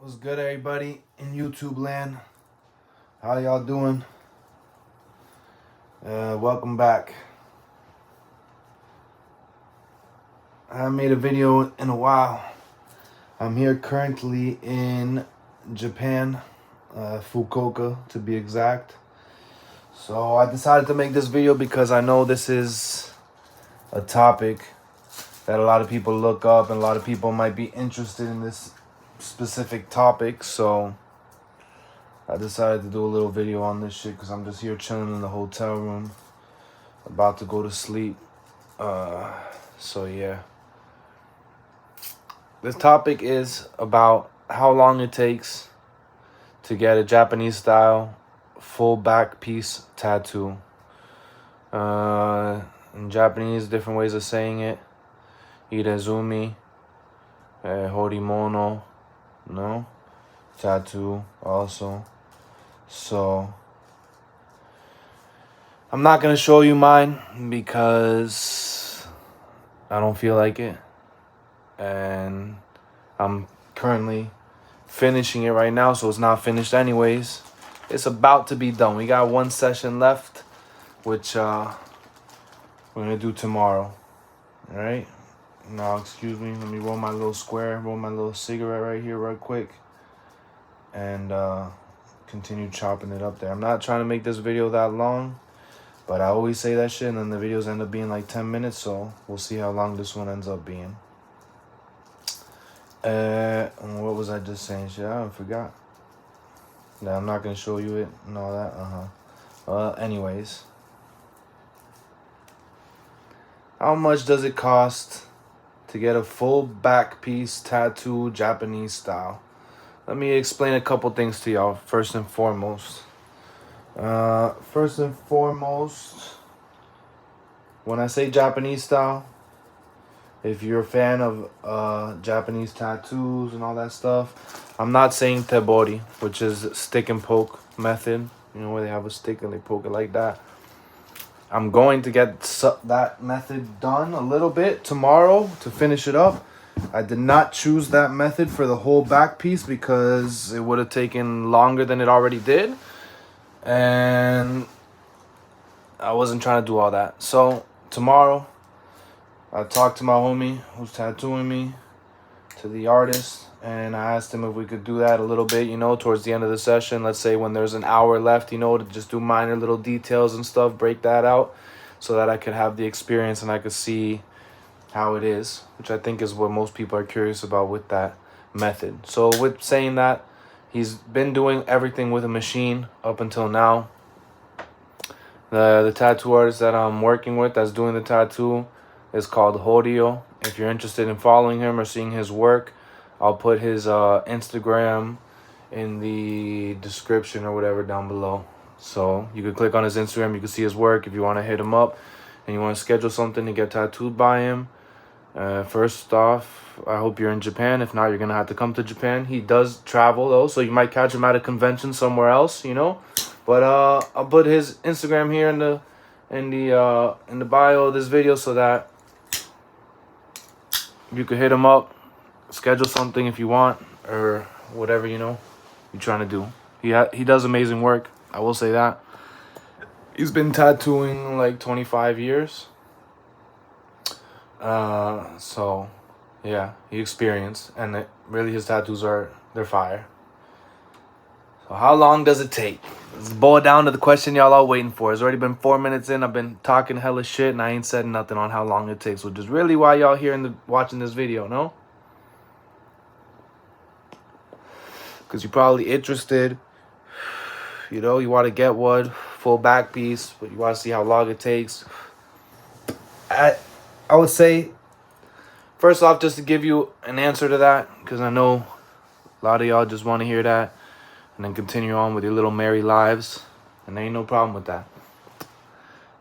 What's good, everybody in YouTube land? How y'all doing? Welcome back. I haven't made a video in a while. I'm here currently in Japan, Fukuoka to be exact. So I decided to make this video because I know this is a topic that a lot of people look up and a lot of people might be interested in this specific topic. So I decided to do a little video on this shit because I'm just here chilling in the hotel room, about to go to sleep. So yeah. This topic is about how long it takes to get a Japanese style full back piece tattoo. In Japanese, different ways of saying it. Irezumi, horimono, no? Tattoo also. So I'm not gonna show you mine because I don't feel like it, and I'm currently finishing it right now, so it's not finished anyways. It's about to be done. We got one session left, which we're gonna do tomorrow. All right. Now, excuse me. Let me roll my little cigarette right here, right quick, and continue chopping it up there. I'm not trying to make this video that long, but I always say that shit, and then the videos end up being like 10 minutes, so we'll see how long this one ends up being. What was I just saying? Shit, I forgot. Yeah, I'm not going to show you it and all that. Anyways. How much does it cost to get a full back piece tattoo Japanese style? Let me explain a couple things to y'all first and foremost. When I say Japanese style, if you're a fan of Japanese tattoos and all that stuff, I'm not saying tebori, which is stick and poke method, where they have a stick and they poke it like that. I'm going to get that method done a little bit tomorrow to finish it up. I did not choose that method for the whole back piece because it would have taken longer than it already did. And I wasn't trying to do all that. So tomorrow, I talked to my homie who's tattooing me, to the artist, and I asked him if we could do that a little bit, towards the end of the session. Let's say when there's an hour left, to just do minor little details and stuff, break that out so that I could have the experience and I could see how it is, which I think is what most people are curious about with that method. So with saying that, he's been doing everything with a machine up until now. The tattoo artist that I'm working with that's doing the tattoo is called Horio. If you're interested in following him or seeing his work, I'll put his Instagram in the description or whatever down below. So you can click on his Instagram, you can see his work if you want to hit him up and you want to schedule something to get tattooed by him. First off, I hope you're in Japan. If not, you're gonna have to come to Japan. He does travel though, so you might catch him at a convention somewhere else, But I'll put his Instagram here in the bio of this video so that you could hit him up, schedule something if you want, or whatever you're trying to do. He does amazing work. I will say that. He's been tattooing like 25 years. So yeah, he experienced, and really his tattoos they're fire. So how long does it take? Let's boil it down to the question y'all are waiting for. It's already been 4 minutes in. I've been talking hella shit and I ain't said nothing on how long it takes, which is really why y'all here watching this video, no? Because you're probably interested. You want to get one full back piece, but you want to see how long it takes. I would say, first off, just to give you an answer to that, because I know a lot of y'all just want to hear that, and then continue on with your little merry lives, and there ain't no problem with that.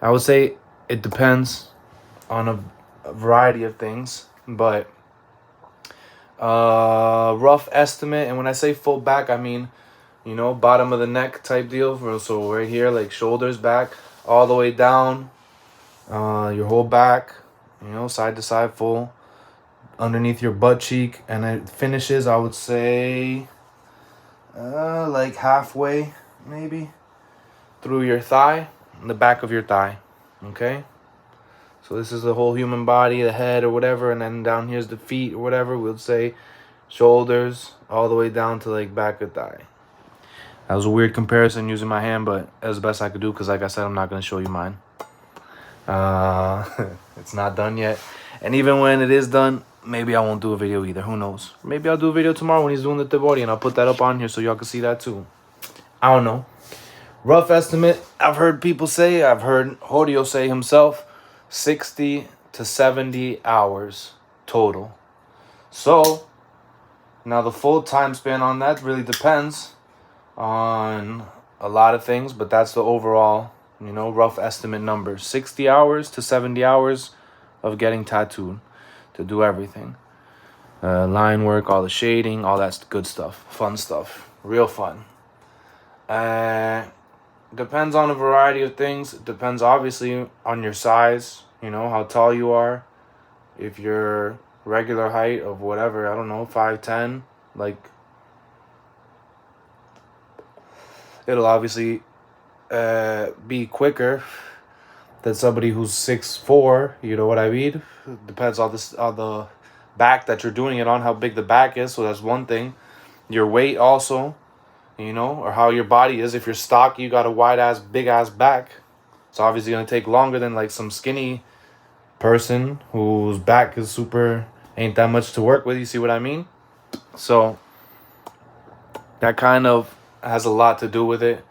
I would say it depends on a variety of things, but rough estimate, and when I say full back, I mean, bottom of the neck type deal, so right here, like shoulders back, all the way down, your whole back, side to side full, underneath your butt cheek, and it finishes, I would say, like halfway, maybe, through your thigh, the back of your thigh. Okay? So this is the whole human body, the head or whatever, and then down here's the feet or whatever. We'll say shoulders all the way down to like back of thigh. That was a weird comparison using my hand, but that was the best I could do because, like I said, I'm not going to show you mine. It's not done yet. And even when it is done, maybe I won't do a video either. Who knows? Maybe I'll do a video tomorrow when he's doing the tebori, and I'll put that up on here so y'all can see that too. I don't know. Rough estimate, I've heard people say, I've heard Horio say himself, 60 to 70 hours total. So, now the full time span on that really depends on a lot of things, but that's the overall, rough estimate number. 60 hours to 70 hours of getting tattooed to do everything. Line work, all the shading, all that good stuff. Fun stuff. Real fun. Depends on a variety of things. It depends obviously on your size, how tall you are. If you're regular height of whatever, I don't know, 5'10", like, it'll obviously be quicker than somebody who's 6'4", you know what I mean? It depends on the back that you're doing it on, how big the back is, so that's one thing. Your weight also, or how your body is. If you're stocky, you got a wide-ass, big-ass back, it's obviously going to take longer than, like, some skinny person whose back is ain't that much to work with, you see what I mean? So, that kind of has a lot to do with it.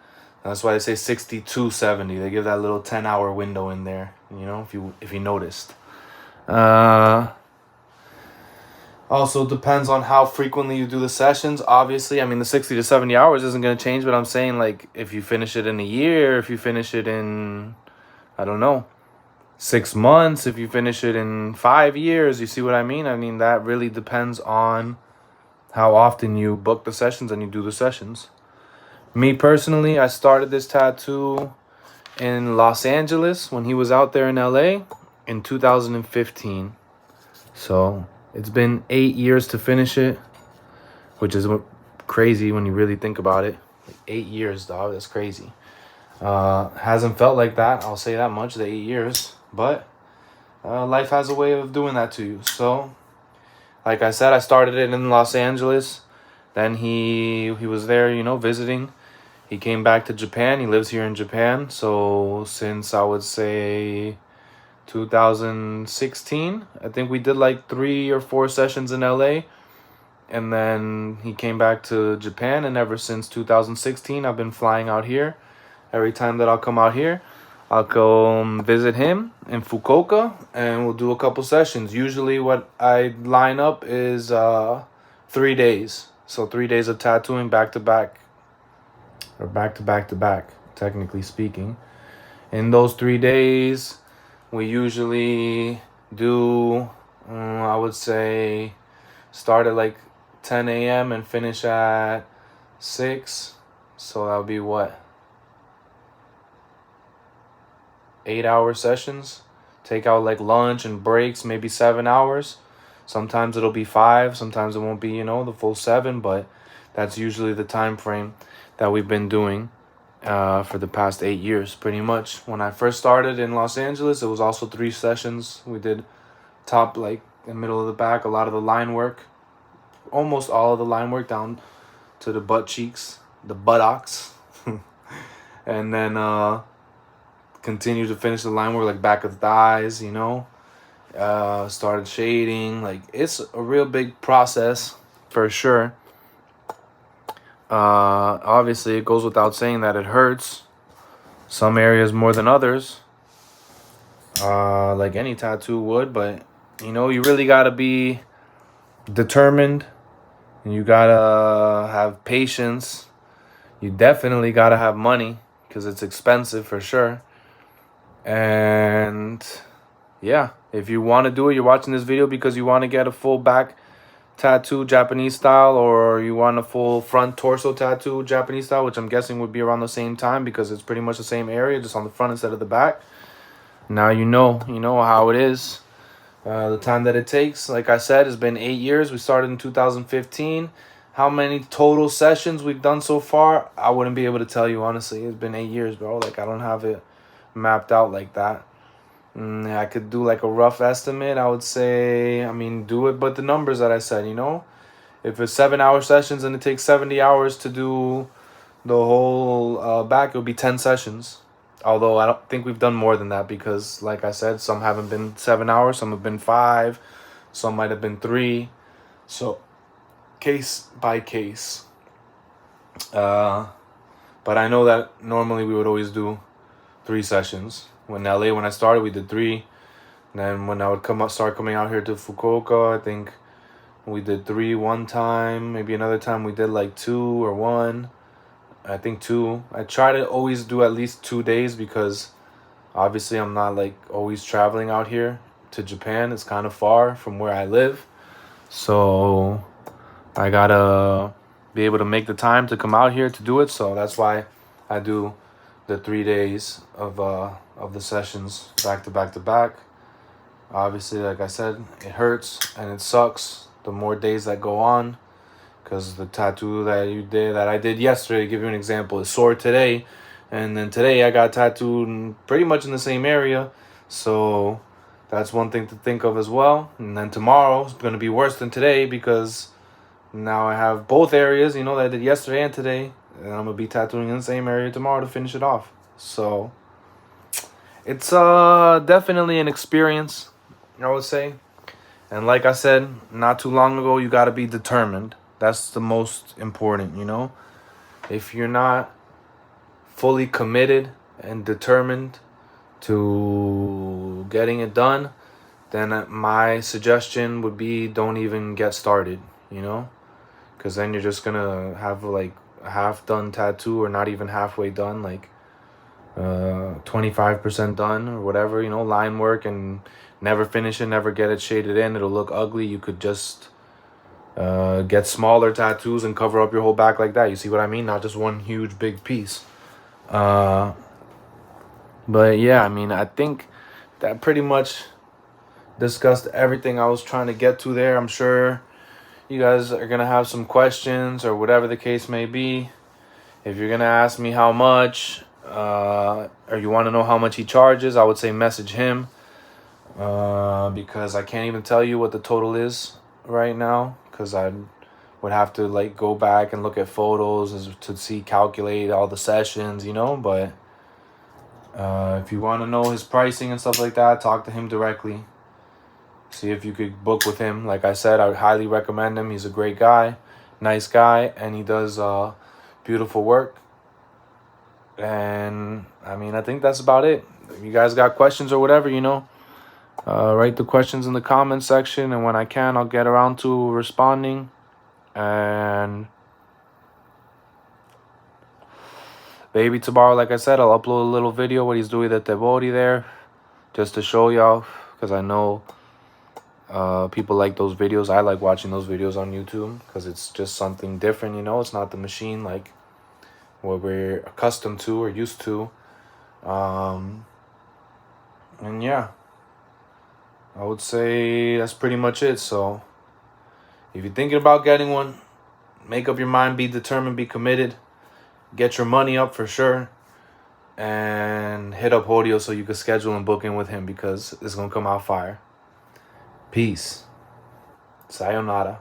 That's why they say 60 to 70. They give that little 10-hour window in there, if you noticed. Also depends on how frequently you do the sessions. Obviously, I mean, the 60 to 70 hours isn't going to change, but I'm saying, like, if you finish it in a year, if you finish it in, I don't know, 6 months, if you finish it in 5 years, you see what I mean? I mean, that really depends on how often you book the sessions and you do the sessions. Me personally, I started this tattoo in Los Angeles when he was out there in LA in 2015. So it's been 8 years to finish it, which is crazy when you really think about it. Like 8 years, dog. That's crazy. Hasn't felt like that, I'll say that much, the 8 years. But life has a way of doing that to you. So, like I said, I started it in Los Angeles. Then he was there, visiting. He came back to Japan. He lives here in Japan. So since I would say 2016, I think we did like 3 or 4 sessions in LA. And then he came back to Japan. And ever since 2016, I've been flying out here. Every time that I'll come out here, I'll go visit him in Fukuoka. And we'll do a couple sessions. Usually what I line up is 3 days. So 3 days of tattooing back to back. Or back to back to back, technically speaking. In those 3 days, we usually do, I would say, start at like 10 a.m. and finish at 6. So that would be what? 8-hour sessions. Take out like lunch and breaks, maybe 7 hours. Sometimes it'll be 5. Sometimes it won't be, the full 7. But that's usually the time frame that we've been doing for the past 8 years, pretty much. When I first started in Los Angeles, it was also 3 sessions. We did top, like, the middle of the back, a lot of the line work, almost all of the line work down to the butt cheeks, the buttocks, and then continue to finish the line work, like back of the thighs, started shading. Like, it's a real big process for sure. Obviously, it goes without saying that it hurts. Some areas more than others. Like any tattoo would, but you really gotta be determined. And you gotta have patience. You definitely gotta have money because it's expensive for sure. And yeah, if you want to do it, you're watching this video because you want to get a full back tattoo Japanese style, or you want a full front torso tattoo Japanese style, which I'm guessing would be around the same time because it's pretty much the same area, just on the front instead of the back. Now you know how it is. The time that it takes, like I said, has been 8 years. We started in 2015. how many total sessions we've done so far, I wouldn't be able to tell you, honestly. It's been 8 years, bro. Like, I don't have it mapped out like that. I could do like a rough estimate. I would say, I mean, do it, but the numbers that I said, you know, if it's 7-hour sessions and it takes 70 hours to do the whole back, it'll be 10 sessions. Although I don't think we've done more than that because, like I said, some haven't been 7 hours, some have been 5, some might have been 3. So, case by case. But I know that normally we would always do 3 sessions. When LA, when I started, we did 3. And then when I would start coming out here to Fukuoka, I think we did 3 one time. Maybe another time we did like 2 or 1. I think 2. I try to always do at least 2 days because obviously I'm not like always traveling out here to Japan. It's kind of far from where I live. So I gotta be able to make the time to come out here to do it. So that's why I do the 3 days of the sessions back to back to back. Obviously, like I said, it hurts and it sucks the more days that go on, because the tattoo that I did yesterday, to give you an example, is sore today, and then today I got tattooed pretty much in the same area. So that's one thing to think of as well. And then tomorrow is going to be worse than today because now I have both areas, you know, that I did yesterday and today, and I'm gonna be tattooing in the same area tomorrow to finish it off. So it's definitely an experience, I would say. And like I said not too long ago, you got to be determined. That's the most important, you know. If you're not fully committed and determined to getting it done, then my suggestion would be don't even get started, you know. Because then you're just going to have like a half-done tattoo, or not even halfway done, like 25% done or whatever, you know, line work, and never finish it, never get it shaded in. It'll look ugly. You could just get smaller tattoos and cover up your whole back like that. You see what I mean? Not just one huge big piece. But yeah, I mean, I think that pretty much discussed everything I was trying to get to there. I'm sure you guys are going to have some questions or whatever the case may be. If you're going to ask me how much, or you want to know how much he charges, I would say message him. Because I can't even tell you what the total is right now, because I would have to like go back and look at photos to calculate all the sessions, you know. But if you want to know his pricing and stuff like that, talk to him directly. See if you could book with him. Like I said, I would highly recommend him. He's a great guy, nice guy, and he does beautiful work. And I mean, I think that's about it. If you guys got questions or whatever, you know, write the questions in the comment section, and when I can, I'll get around to responding. And maybe tomorrow, like I said, I'll upload a little video what he's doing at the body there, just to show y'all, because I know people like those videos. I like watching those videos on YouTube because it's just something different, you know. It's not the machine like what we're accustomed to or used to. And yeah, I would say that's pretty much it. So if you're thinking about getting one, make up your mind, be determined, be committed, get your money up for sure, and hit up Hodio so you can schedule and book in with him, because it's going to come out fire. Peace. Sayonara.